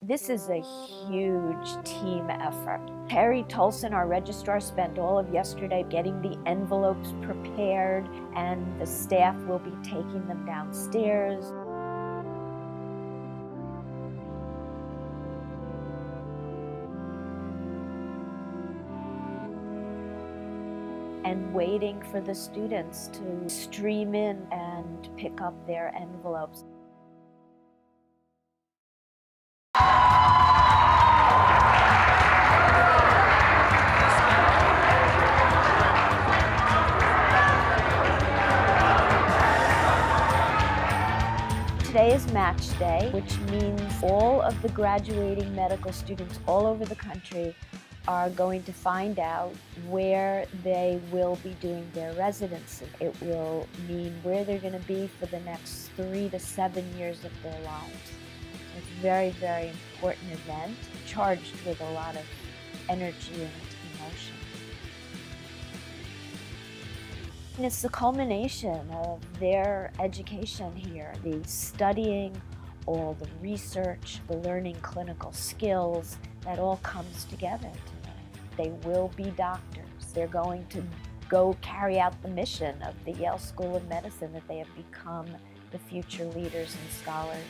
This is a huge team effort. Terry Tolson, our registrar, spent all of yesterday getting the envelopes prepared, and the staff will be taking them downstairs. And waiting for the students to stream in and pick up their envelopes. Today is match day, which means all of the graduating medical students all over the country are going to find out where they will be doing their residency. It will mean where they're going to be for the next 3 to 7 years of their lives. It's a very, very important event, charged with a lot of energy and emotion. And it's the culmination of their education here, the studying, all the research, the learning clinical skills, that all comes together today. They will be doctors. They're going to go carry out the mission of the Yale School of Medicine, that they have become the future leaders and scholars